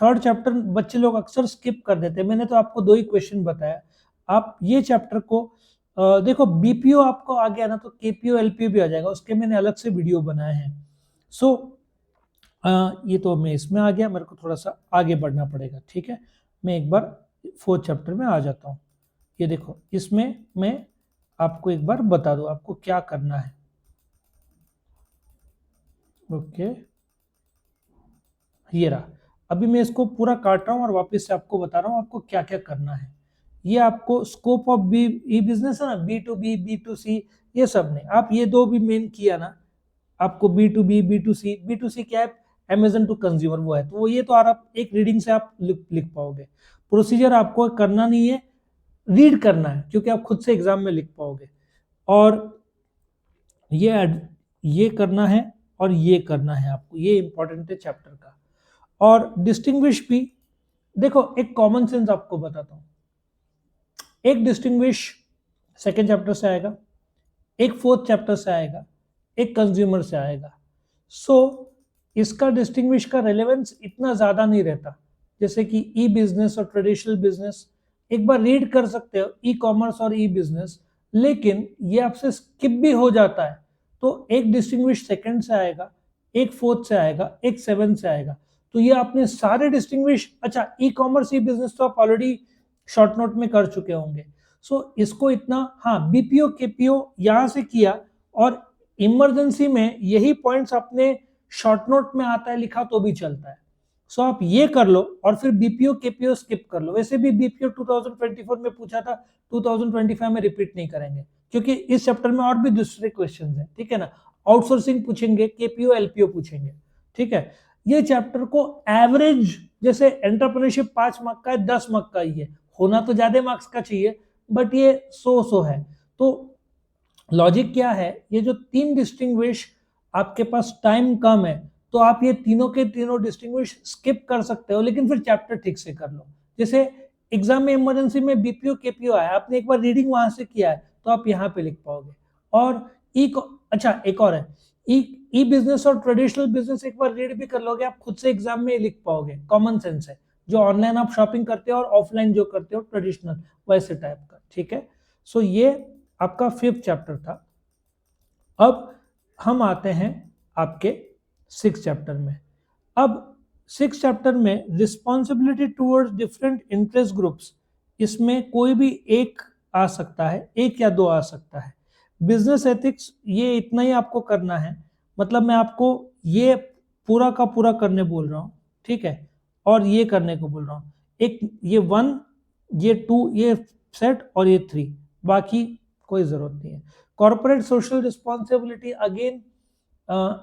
थर्ड चैप्टर बच्चे लोग अक्सर स्किप कर देते हैं, मैंने तो आपको 2 ही क्वेश्चन बताया, आप ये चैप्टर को देखो, बीपीओ आपको आ गया ना तो केपीओ एलपीओ भी आ जाएगा, उसके मैंने अलग से वीडियो बनाए हैं। सो ये तो मैं इसमें आ गया, मेरे को थोड़ा सा आगे बढ़ना पड़ेगा। ठीक है, मैं एक बार 4th चैप्टर में आ जाता हूँ। ये देखो, इसमें मैं आपको एक बार बता दूं आपको क्या करना है। ओके, ये रहा। अभी मैं इसको पूरा काट रहा हूं और वापस से आपको बता रहा हूं आपको क्या क्या करना है। ये आपको scope of B E business है ना, B to B to C, ये सब नहीं, आप ये 2 भी मेन किया ना, आपको बी टू बी टू सी क्या है, अमेजन टू कंज्यूमर वो है, तो वो ये तो आप एक रीडिंग से आप लिख पाओगे। प्रोसीजर आपको करना नहीं है, रीड करना है, क्योंकि आप खुद से एग्जाम में लिख पाओगे। और ये करना है और ये करना है आपको, ये इंपॉर्टेंट है चैप्टर का। और डिस्टिंग्विश भी देखो, एक कॉमन सेंस आपको बताता हूं, एक डिस्टिंग्विश सेकेंड चैप्टर से आएगा, एक 4th चैप्टर से आएगा, एक कंज्यूमर से आएगा। सो इसका डिस्टिंग्विश का रेलेवेंस इतना ज्यादा नहीं रहता, जैसे कि ई बिजनेस और ट्रेडिशनल बिजनेस एक बार रीड कर सकते हो, ई कॉमर्स और ई बिजनेस, लेकिन ये आपसे स्किप भी हो जाता है। तो एक डिस्टिंग्विश सेकंड से आएगा, एक 4th से आएगा, एक 7th से आएगा। तो ये आपने सारे डिस्टिंग्विश, अच्छा ई कॉमर्स ई बिजनेस तो आप ऑलरेडी शॉर्ट नोट में कर चुके होंगे। सो इसको इतना, हाँ बीपीओ केपीओ यहां से किया, और इमरजेंसी में यही पॉइंट्स अपने शॉर्ट नोट में आता है लिखा तो भी चलता है। सो आप ये कर लो और फिर बीपीओ केपीओ स्किप कर लो। वैसे भी बीपीओ 2024 में पूछा था, 2025 में रिपीट नहीं करेंगे, क्योंकि इस चैप्टर में और भी दूसरे क्वेश्चन हैं। ठीक है ना, आउटसोर्सिंग पूछेंगे, केपीओ एलपीओ पूछेंगे। ठीक है, ये चैप्टर को एवरेज, जैसे एंटरप्रेन्योरशिप 5 मार्क का है, 10 मार्क का ही है, होना तो ज्यादा मार्क्स का चाहिए, बट ये 100 है। तो लॉजिक क्या है, ये जो 3 डिस्टिंग्विश आपके पास टाइम कम है, तो आप ये तीनों के तीनों डिस्टिंग्विश स्किप कर सकते हो, लेकिन फिर चैप्टर ठीक से कर लो। जैसे एग्जाम में इमरजेंसी में बीपीओ केपीओ आया, आपने एक बार रीडिंग वहां से किया है, तो आप यहाँ पे लिख पाओगे। और अच्छा एक और है, ई बिजनेस और ट्रेडिशनल बिजनेस एक बार रीड भी कर लोगे, आप खुद से एग्जाम में लिख पाओगे, कॉमन सेंस है, जो ऑनलाइन आप शॉपिंग करते हो और ऑफलाइन जो करते हो ट्रेडिशनल, वैसे टाइप का। ठीक है, सो ये आपका 5th चैप्टर था। अब हम आते हैं आपके 6th चैप्टर में। अब 6 चैप्टर में responsibility towards different interest groups, इसमें कोई भी एक आ सकता है, एक या दो आ सकता है। बिजनेस एथिक्स, ये इतना ही आपको करना है, मतलब मैं आपको ये पूरा का पूरा करने बोल रहा हूँ, ठीक है, और ये करने को बोल रहा हूँ। एक ये 1, ये 2, ये सेट और ये 3, बाकी कोई जरूरत नहीं है। कॉर्पोरेट सोशल रिस्पॉन्सिबिलिटी अगेन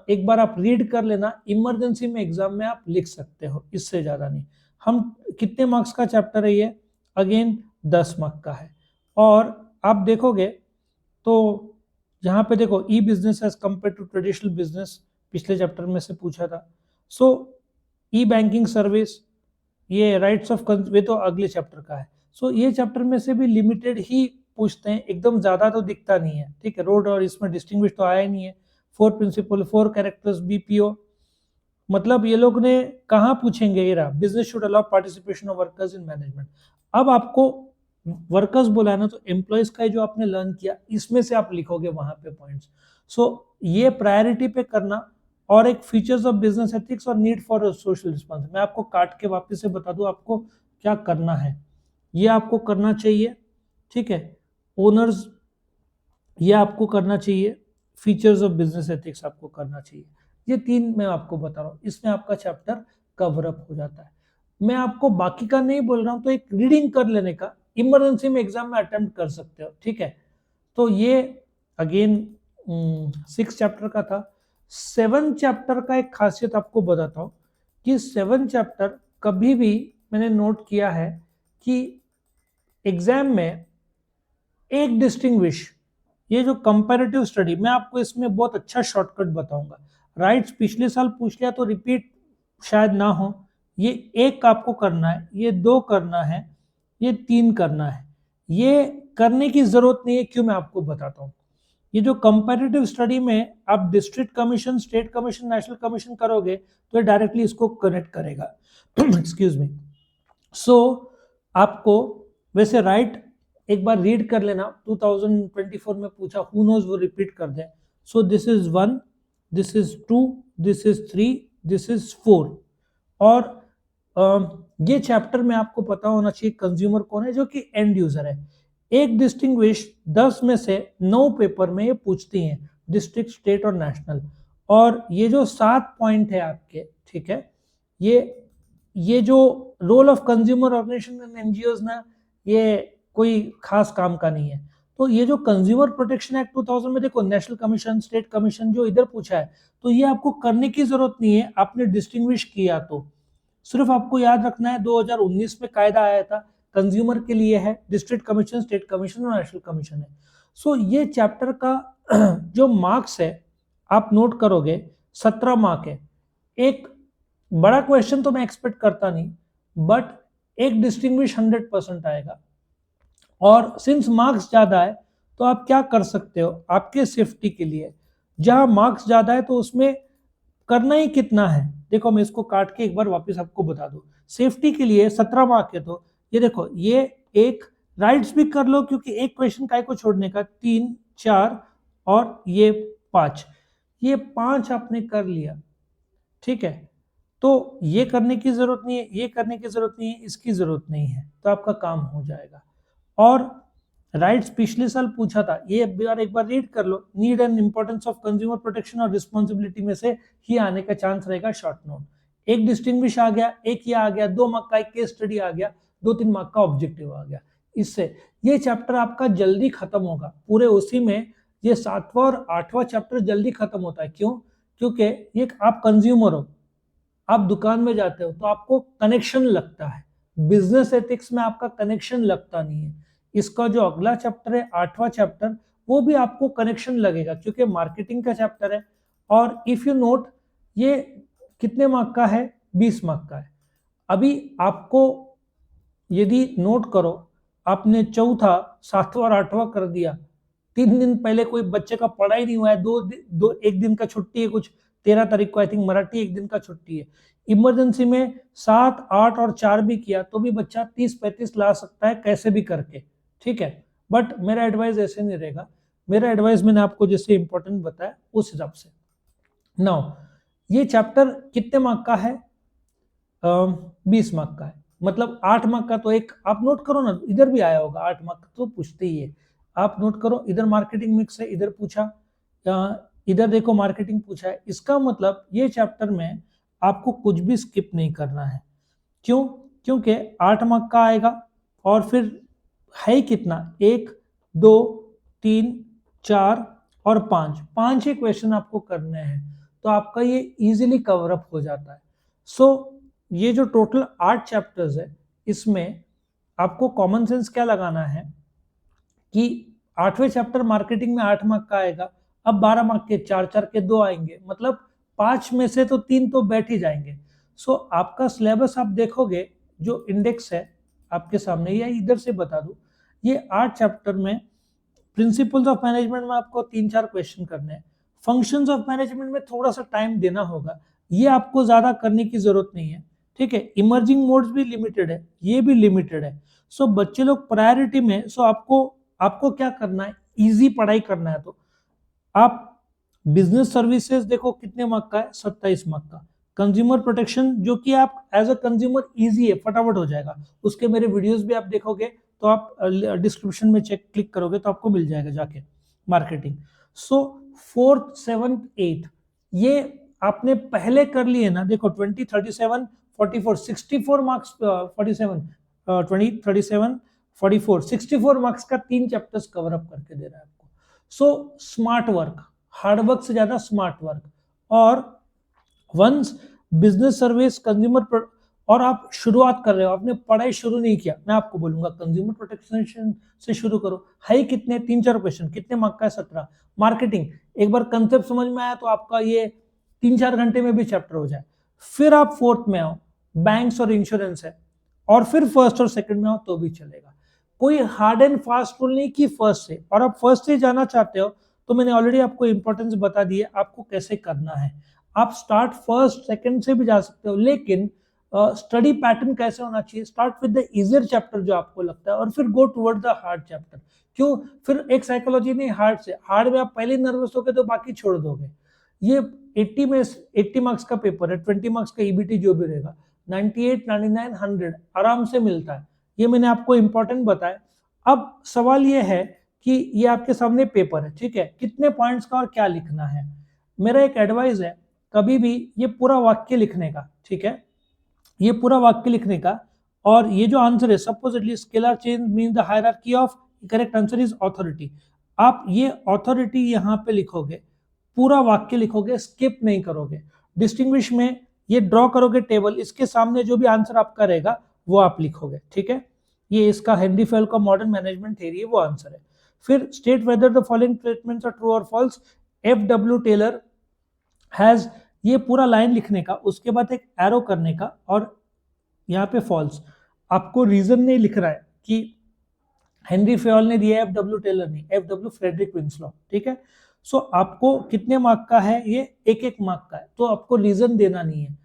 एक बार आप रीड कर लेना, इमरजेंसी में एग्जाम में आप लिख सकते हो, इससे ज्यादा नहीं। हम कितने मार्क्स का चैप्टर है ये? अगेन 10 मार्क्स का है। और आप देखोगे तो यहाँ पे देखो, e business as compare to traditional business, पिछले चैप्टर में से पूछा था। सो ई बैंकिंग सर्विस, ये राइट्स ऑफ, वे तो अगले चैप्टर का है। सो ये चैप्टर में से भी लिमिटेड ही पूछते हैं, एकदम ज्यादा तो दिखता नहीं है, ठीक है। रोड और इसमें डिस्टिंग्विश तो आया नहीं है। 4 प्रिंसिपल, 4 कैरेक्टर्स, बीपीओ, मतलब ये लोग ने कहाँ पूछेंगे, ये रहा, business should allow participation of workers in management. अब आपको वर्कर्स बोला है ना, तो एम्प्लॉयज का जो आपने लर्न किया, इसमें से आप लिखोगे वहां पे पॉइंट्स। सो ये प्रायोरिटी पे करना। और एक फीचर्स ऑफ बिजनेस एथिक्स और नीड फॉर सोशल रिस्पॉन्स, मैं आपको काट के वापस से बता दूं आपको क्या करना है। ये आपको करना चाहिए, ठीक है। ओनर्स, ये आपको करना चाहिए। फीचर्स ऑफ बिजनेस एथिक्स आपको करना चाहिए। ये 3 मैं आपको बता रहा हूँ, इसमें आपका चैप्टर कवर अप हो जाता है। मैं आपको बाकी का नहीं बोल रहा हूँ, तो एक रीडिंग कर लेने का, इमरजेंसी में एग्जाम में अटेम्प्ट कर सकते हो, ठीक है। तो ये अगेन 6 चैप्टर का था। 7 चैप्टर का एक खासियत आपको बताता हूँ कि 7 चैप्टर कभी भी मैंने नोट किया है कि एग्जाम में एक डिस्टिंग्विश, ये जो कंपैरेटिव स्टडी, मैं आपको इसमें बहुत अच्छा शॉर्टकट बताऊंगा। राइट्स पिछले साल पूछ लिया तो रिपीट शायद ना हो। ये 1 आपको करना है, ये 2 करना है, ये 3 करना है। ये करने की जरूरत नहीं है, क्यों, मैं आपको बताता हूँ। ये जो कंपैरेटिव स्टडी में आप district commission, state commission, national commission करोगे, तो ये डायरेक्टली इसको कनेक्ट करेगा। Excuse me. सो आपको वैसे राइट एक बार रीड कर लेना, 2024 में पूछा, हु नोज वो रिपीट कर दे। So this is 1, this is 2, this is 3, this is 4। और ये चैप्टर में आपको पता होना चाहिए कंज्यूमर कौन है, जो कि एंड यूजर है। एक डिस्टिंग्विश 10 में से 9 पेपर में ये पूछती हैं, डिस्ट्रिक्ट, स्टेट और नेशनल। और ये जो 7 पॉइंट है आपके, ठीक है, ये जो role of consumer organisation and NGOs ना, ये कोई खास काम का नहीं है। तो ये जो कंज्यूमर प्रोटेक्शन एक्ट 2000 में देखो, नेशनल कमीशन, स्टेट कमीशन जो इधर पूछा है, तो ये आपको करने की जरूरत नहीं है, आपने डिस्टिंग्विश किया तो। सिर्फ आपको याद रखना है 2019 में कायदा आया था, कंज्यूमर के लिए है, डिस्ट्रिक्ट कमीशन, स्टेट कमीशन और नेशनल कमीशन है। सो ये चैप्टर का जो मार्क्स है आप नोट करोगे, 17 मार्क है। एक बड़ा क्वेश्चन तो मैं एक्सपेक्ट करता नहीं, बट एक डिस्टिंग्विश 100% आएगा। और सिंस मार्क्स ज्यादा है, तो आप क्या कर सकते हो आपके सेफ्टी के लिए, जहां मार्क्स ज्यादा है तो उसमें करना ही कितना है। देखो मैं इसको काट के एक बार वापस आपको बता दूं, सेफ्टी के लिए 17 मार्क है, तो ये देखो, ये एक राइट्स भी कर लो, क्योंकि एक क्वेश्चन काय को छोड़ने का, 3, 4 और ये 5, ये 5 आपने कर लिया, ठीक है। तो ये करने की जरूरत नहीं है, ये करने की जरूरत नहीं है, इसकी जरूरत नहीं है, तो आपका काम हो जाएगा। और राइट्स पिछले साल पूछा था, ये एक बार रीड कर लो, need and importance of consumer protection और रिस्पॉन्सिबिलिटी में से ही आने का चांस रहेगा शॉर्ट नोट। एक डिस्टिंग्विश आ गया, एक ये आ गया, 2 मार्क का एक केस स्टडी आ गया, 2-3 मार्क का ऑब्जेक्टिव आ गया। इससे ये चैप्टर आपका जल्दी खत्म होगा, पूरे उसी में ये 7वां और 8वां चैप्टर जल्दी खत्म होता है। क्यों? क्योंकि ये आप कंज्यूमर हो, आप दुकान में जाते हो, तो आपको कनेक्शन लगता है। बिजनेस एथिक्स में आपका कनेक्शन लगता नहीं है। इसका जो अगला चैप्टर है, 8वां चैप्टर, वो भी आपको कनेक्शन लगेगा, क्योंकि मार्केटिंग का चैप्टर है। और इफ यू नोट, ये कितने मार्क का है? 20 मार्क का है। अभी आपको यदि नोट करो, आपने चौथा, 7वां और 8वां कर दिया, 3 दिन पहले कोई बच्चे का पढ़ाई नहीं हुआ है, एक दिन का छुट्टी है, कुछ 13 तारीख को आई थिंक मराठी एक दिन का छुट्टी है, इमरजेंसी में 7, 8 और 4 भी किया, तो भी बच्चा 30-35 ला सकता है कैसे भी करके, ठीक है। बट मेरा एडवाइस ऐसे नहीं रहेगा, मेरा एडवाइस मैंने आपको जैसे इंपॉर्टेंट बताया उस हिसाब से। नाउ ये चैप्टर कितने मार्क का है? 20 मार्क का है, मतलब 8 मार्क का तो एक आप नोट करो ना, इधर भी आया होगा 8 मार्क का तो पूछते ही है, आप नोट करो, इधर मार्केटिंग मिक्स है, इधर पूछा, इधर देखो मार्केटिंग पूछा है, इसका मतलब ये चैप्टर में आपको कुछ भी स्किप नहीं करना है। क्यों? क्योंकि 8 मार्क का आएगा और फिर है कितना, 1 2 3 4 और 5 ही क्वेश्चन आपको करने हैं, तो आपका ये इजीली कवर अप हो जाता है। सो ये जो टोटल 8 चैप्टर्स है, इसमें आपको कॉमन सेंस क्या लगाना है कि 8वें चैप्टर मार्केटिंग में 8 मार्क का आएगा, अब 12 मार्क के 4 के 2 आएंगे, मतलब 5 में से तो 3 तो बैठ ही जाएंगे। सो आपका सिलेबस आप देखोगे, जो इंडेक्स है आपके सामने, या इधर से बता दूं, ये 8 चैप्टर में प्रिंसिपल्स ऑफ मैनेजमेंट में आपको 3-4 क्वेश्चन करने हैं, फंक्शंस ऑफ मैनेजमेंट में थोड़ा सा टाइम देना होगा, ये आपको ज्यादा करने की जरूरत नहीं है, ठीक है। इमर्जिंग मोड्स भी लिमिटेड है, ये भी लिमिटेड है। सो बच्चे लोग प्रायोरिटी में, सो आपको क्या करना है, इजी पढ़ाई करना है, तो आप बिजनेस सर्विसेज देखो कितने मार्क का है, 27 मार्क का। कंज्यूमर प्रोटेक्शन जो कि आप एज अ कंज्यूमर इजी है, फटाफट हो जाएगा, उसके मेरे वीडियोस भी आप देखोगे तो आप डिस्क्रिप्शन में चेक क्लिक करोगे तो आपको मिल जाएगा जाके, मार्केटिंग। सो 4th 7th 8th ये आपने पहले कर लिए ना, देखो 20 37 44 64 मार्क्स, 47 20 37 44 64 मार्क्स का 3 चैप्टर्स कवर अप करके दे रहा है आपको। So smart work, hard work से ज्यादा स्मार्ट वर्क, और वंस बिजनेस सर्विस कंज्यूमर, और आप शुरुआत कर रहे हो, आपने पढ़ाई शुरू नहीं किया, मैं आपको बोलूंगा कंज्यूमर प्रोटेक्शन से शुरू करो। है कितने, 3-4 क्वेश्चन, कितने मार्क का है, 17। मार्केटिंग, एक बार कंसेप्ट समझ में आया तो आपका ये 3-4 घंटे में भी चैप्टर हो जाए। फिर आप 4th में आओ, बैंक्स और इंश्योरेंस है, और फिर 1st और 2nd में आओ तो भी चलेगा। कोई हार्ड एंड फास्ट रूल नहीं कि फर्स्ट से, और आप फर्स्ट से जाना चाहते हो तो मैंने ऑलरेडी आपको इंपॉर्टेंस बता दी है, आपको कैसे करना है। आप स्टार्ट 1st 2nd से भी जा सकते हो, लेकिन स्टडी पैटर्न कैसे होना चाहिए, start with the easier chapter जो आपको लगता है, और फिर गो टुवर्ड द हार्ड चैप्टर। क्यों? फिर एक साइकोलॉजी नहीं, हार्ड से, हार्ड में आप पहले नर्वस हो गए तो बाकी छोड़ दोगे। ये 80 मार्क्स का पेपर है, 20 मार्क्स का ईबीटी जो भी रहेगा, 98 99 100 आराम से मिलता है, ये मैंने आपको इंपॉर्टेंट बताया। अब सवाल ये है कि ये आपके सामने पेपर है, ठीक है, कितने पॉइंट्स का और क्या लिखना है। मेरा एक एडवाइस है, कभी भी ये पूरा वाक्य लिखने का, ठीक है, ये पूरा वाक्य लिखने का, और ये जो आंसर है, supposedly scalar change mean the hierarchy of, correct answer is authority. आप ये अथॉरिटी यहाँ पे लिखोगे, पूरा वाक्य लिखोगे, स्किप नहीं करोगे। डिस्टिंग्विश में ये ड्रॉ करोगे टेबल, इसके सामने जो भी आंसर आपका रहेगा वो आप लिखोगे, ठीक है। ये इसका हेनरी फेल का मॉडर्न मैनेजमेंट थ्योरी है, वो आंसर है। फिर state whether the following statements are true और फॉल्स। F.W. टेलर हैज, ये पूरा लाइन लिखने का, उसके बाद एक एरो करने का, और यहाँ पे फॉल्स। आपको रीजन नहीं लिख रहा है कि हेनरी फेल ने दिया, F.W. टेलर नहीं, F.W. फ्रेडरिक विंसलॉ, ठीक है। सो आपको कितने मार्क का है, ये 1-1 मार्क का है, तो आपको रीजन देना नहीं है,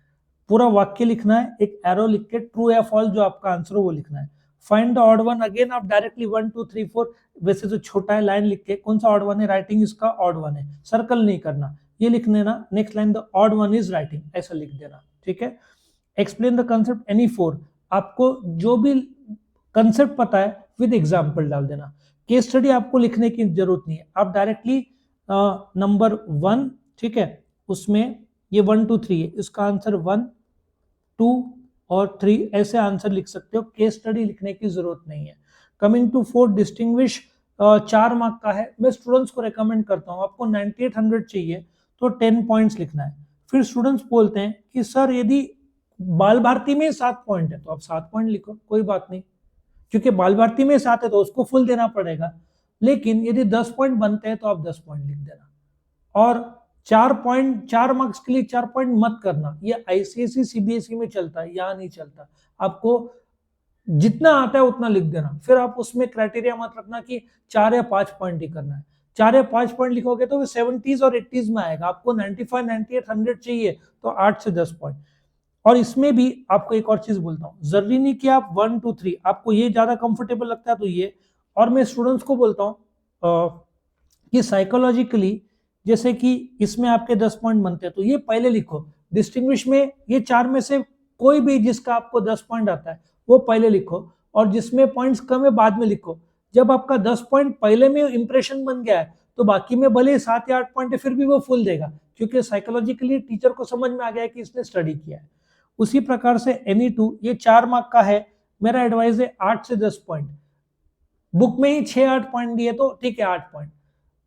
पूरा वाक्य लिखना है, एक एरो लिख के ट्रू या फॉल्स जो आपका आंसर हो वो लिखना है। Find the odd one, again आप डायरेक्टली 1 2 3 4, वैसे तो छोटा है, लाइन लिख के कौन सा ऑड वन है, राइटिंग इसका ऑड वन है, सर्कल नहीं करना, ये लिख लेना, next line the odd one is writing, ऐसा लिख देना, ठीक है। एक्सप्लेन द कंसेप्ट एनी 4, आपको जो भी कंसेप्ट पता है विद एग्जाम्पल डाल देना। केस स्टडी आपको लिखने की जरूरत नहीं है, आप डायरेक्टली नंबर 1, ठीक है, उसमें ये 1 2 3 है, इसका आंसर 1 2 और 3 ऐसे आंसर लिख सकते हो, केस स्टडी लिखने की जरूरत नहीं है। कमिंग टू 4 डिस्टिंग्विश, 4 मार्क का है, मैं स्टूडेंट्स को रेकमेंड करता हूँ, आपको 98 100 चाहिए तो 10 पॉइंट्स लिखना है। फिर स्टूडेंट्स बोलते हैं कि सर यदि बाल भारती में 7 पॉइंट है तो आप 7 पॉइंट लिखो, कोई बात नहीं, क्योंकि बाल भारती में 7 है तो उसको फुल देना पड़ेगा, लेकिन यदि 10 पॉइंट बनते हैं तो आप 10 पॉइंट लिख देना। और 4 मार्क्स के लिए 4 पॉइंट मत करना, ये आईसीएसई सीबीएसई में चलता है, यहाँ नहीं चलता। आपको जितना आता है उतना लिख देना, फिर आप उसमें क्राइटेरिया मत रखना कि 4 या 5 पॉइंट ही करना है। 4 या 5 पॉइंट लिखोगे तो वो 70s और 80s में आएगा, आपको 95 98 100 चाहिए तो 8 से 10 पॉइंट। और इसमें भी आपको एक और चीज बोलता हूँ, जरूरी नहीं कि आप 1 2 3, आपको ये ज्यादा कंफर्टेबल लगता है तो ये। और मैं स्टूडेंट्स को बोलता हूँ कि साइकोलॉजिकली, जैसे कि इसमें आपके 10 पॉइंट बनते हैं तो ये पहले लिखो, डिस्टिंग्विश में ये 4 में से कोई भी जिसका आपको 10 पॉइंट आता है वो पहले लिखो, और जिसमें पॉइंट्स कम है बाद में लिखो। जब आपका 10 पॉइंट पहले में इंप्रेशन बन गया है तो बाकी में भले 7 या 8 पॉइंट है फिर भी वो फुल देगा, क्योंकि साइकोलॉजिकली टीचर को समझ में आ गया है कि इसने स्टडी किया है। उसी प्रकार से NE2 ये 4 मार्क का है, मेरा एडवाइस है 8 से 10 पॉइंट। बुक में ही 6-8 पॉइंट दिए तो ठीक है, 8 पॉइंट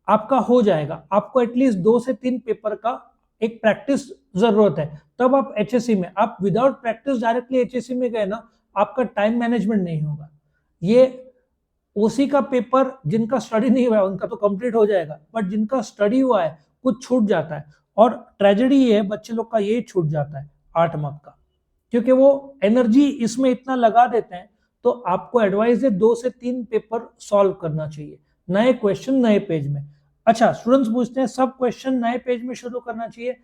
आपका हो जाएगा। आपको एटलीस्ट 2 से 3 पेपर का एक प्रैक्टिस जरूरत है, तब आप HSC में, आप विदाउट प्रैक्टिस डायरेक्टली HSC में गए ना, आपका टाइम मैनेजमेंट नहीं होगा। ये ओसी का पेपर जिनका स्टडी नहीं हुआ है उनका तो कंप्लीट हो जाएगा, बट जिनका स्टडी हुआ है कुछ छूट जाता है, और ट्रेजेडी ये है बच्चे लोग का ये छूट जाता है 8 मार्क का, क्योंकि वो एनर्जी इसमें इतना लगा देते हैं। तो आपको एडवाइस है 2 से 3 पेपर सॉल्व करना चाहिए, नए क्वेश्चन नए पेज में। अच्छा, स्टूडेंट्स पूछते हैं सब क्वेश्चन नए पेज में शुरू करना चाहिए?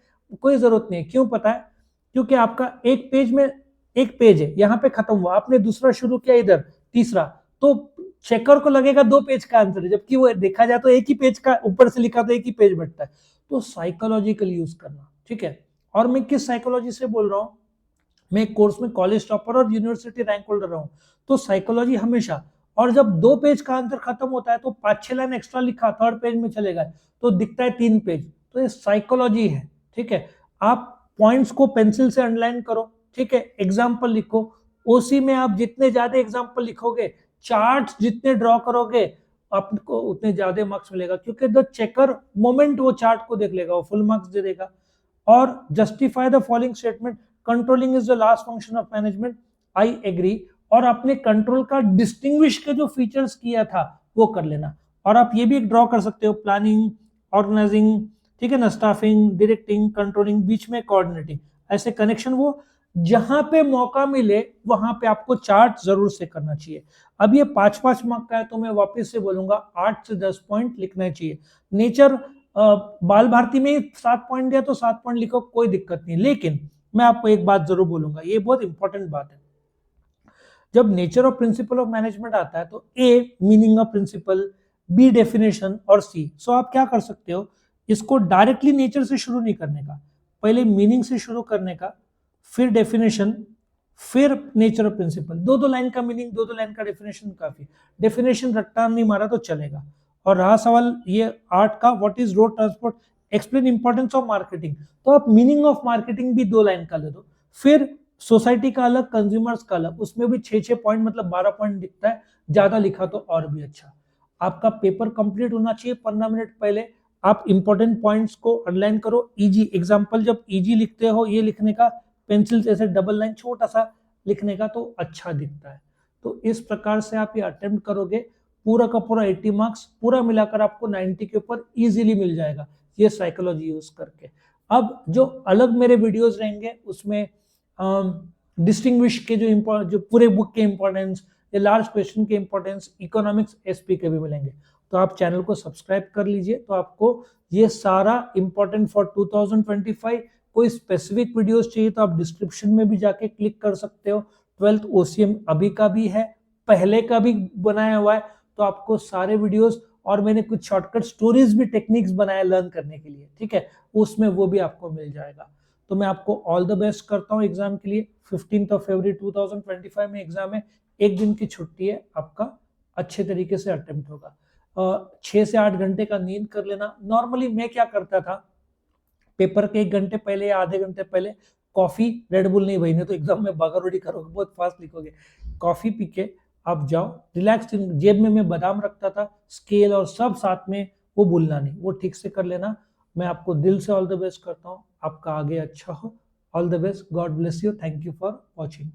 कोई जरूरत नहीं है। क्यों पता है? क्योंकि आपका एक पेज में, एक पेज है यहाँ पे खत्म हुआ, आपने दूसरा शुरू किया इधर, तीसरा, तो चेकर को लगेगा 2 पेज का आंसर है, जबकि वो देखा जाए तो एक ही पेज का ऊपर से लिखा तो एक ही पेज बैठता है। तो साइकोलॉजिकल यूज करना, ठीक है। और मैं किस साइकोलॉजी से बोल रहा हूँ, मैं एक कोर्स में कॉलेज टॉपर और यूनिवर्सिटी रैंक होल्डर रहा हूँ, तो साइकोलॉजी हमेशा, और जब 2 पेज का आंसर खत्म होता है तो 5-6 लाइन एक्स्ट्रा लिखा, थर्ड पेज में चले गए तो दिखता है 3 पेज, तो ये साइकोलॉजी है, ठीक है। आप पॉइंट्स को पेंसिल से अंडरलाइन करो, ठीक है, एग्जाम्पल लिखो। ओसी में आप जितने ज्यादा एग्जाम्पल लिखोगे, चार्ट जितने ड्रॉ करोगे, आपको उतने ज्यादा मार्क्स मिलेगा, क्योंकि द चेकर मोमेंट वो चार्ट को देख लेगा, वो फुल मार्क्स दे देगा। और justify the following statement, controlling is the last function of management, I agree. और अपने कंट्रोल का डिस्टिंग्विश के जो फीचर्स किया था वो कर लेना। और आप ये भी एक ड्रॉ कर सकते हो, प्लानिंग, ऑर्गेनाइजिंग, ठीक है ना, स्टाफिंग, डायरेक्टिंग, कंट्रोलिंग, बीच में कोऑर्डिनेटिंग, ऐसे कनेक्शन वो जहां पे मौका मिले वहां पे आपको चार्ट जरूर से करना चाहिए। अब ये 5-5 मार्क का है तो मैं वापस से बोलूंगा 8 से 10 पॉइंट लिखना चाहिए। नेचर बाल भारती में 7 पॉइंट दिया तो 7 पॉइंट लिखो, कोई दिक्कत नहीं। लेकिन मैं आपको एक बात जरूर बोलूंगा, ये बहुत इंपॉर्टेंट बात है, जब नेचर और प्रिंसिपल ऑफ मैनेजमेंट आता है तो A meaning of principle, B definition और सी। सो आप क्या कर सकते हो, इसको डायरेक्टली नेचर से शुरू नहीं करने का, पहले मीनिंग से शुरू करने का, फिर डेफिनेशन, फिर नेचर और प्रिंसिपल। 2-2 लाइन का मीनिंग, 2-2 लाइन का डेफिनेशन काफी। डेफिनेशन रट्टा नहीं मारा तो चलेगा। और रहा सवाल ये 8 का, what is road transport, explain importance of marketing, तो आप मीनिंग ऑफ मार्केटिंग भी 2 लाइन का ले दो। फिर सोसाइटी का अलग, कंज्यूमर्स का अलग, उसमें भी 6-6 पॉइंट, मतलब 12 पॉइंट दिखता है, ज्यादा लिखा तो और भी अच्छा। आपका पेपर कंप्लीट होना चाहिए 15 मिनट पहले। आप इंपॉर्टेंट पॉइंट्स को अंडरलाइन करो। इजी एग्जांपल, जब इजी लिखते हो ये लिखने का, पेंसिल से ऐसे डबल लाइन छोटा सा लिखने का तो अच्छा दिखता है। तो इस प्रकार से आप ये अटेम्प्ट करोगे, पूरा का पूरा 80 मार्क्स पूरा मिलाकर आपको 90 के ऊपर इजीली मिल जाएगा, ये साइकोलॉजी यूज करके। अब जो अलग मेरे वीडियोस रहेंगे उसमें डिस्टिंग्विश के जो पूरे बुक के इंपॉर्टेंस या लार्ज क्वेश्चन के इंपॉर्टेंस, इकोनॉमिक्स, एसपी के भी मिलेंगे। तो आप चैनल को सब्सक्राइब कर लीजिए, तो आपको ये सारा इंपॉर्टेंट फॉर 2025। कोई स्पेसिफिक वीडियोस चाहिए तो आप डिस्क्रिप्शन में भी जाके क्लिक कर सकते हो। 12th OCM अभी का भी है, पहले का भी बनाया हुआ है, तो आपको सारे वीडियोस, और मैंने कुछ शॉर्टकट स्टोरीज भी, टेक्निक्स बनाया लर्न करने के लिए, ठीक है, उसमें वो भी आपको मिल जाएगा। तो मैं आपको ऑल द बेस्ट करता हूँ एग्जाम के लिए। 15 फरवरी 2025 में एग्जाम है, एक दिन की छुट्टी है, आपका अच्छे तरीके से अटेम्प्ट होगा। 6 से 8 घंटे का नींद कर लेना। नॉर्मली मैं क्या करता था, पेपर के 1 घंटे पहले या आधे घंटे पहले कॉफी, रेड बुल नहीं भाई, नहीं तो एग्जाम में बागारोडी करोगे, बहुत फास्ट लिखोगे। कॉफी पी के आप जाओ, रिलैक्स। जेब में मैं बादाम रखता था, स्केल और सब साथ में, वो भूलना नहीं, वो ठीक से कर लेना। मैं आपको दिल से ऑल द बेस्ट करता हूँ, आपका आगे अच्छा हो। All the best, God bless you, thank you for watching.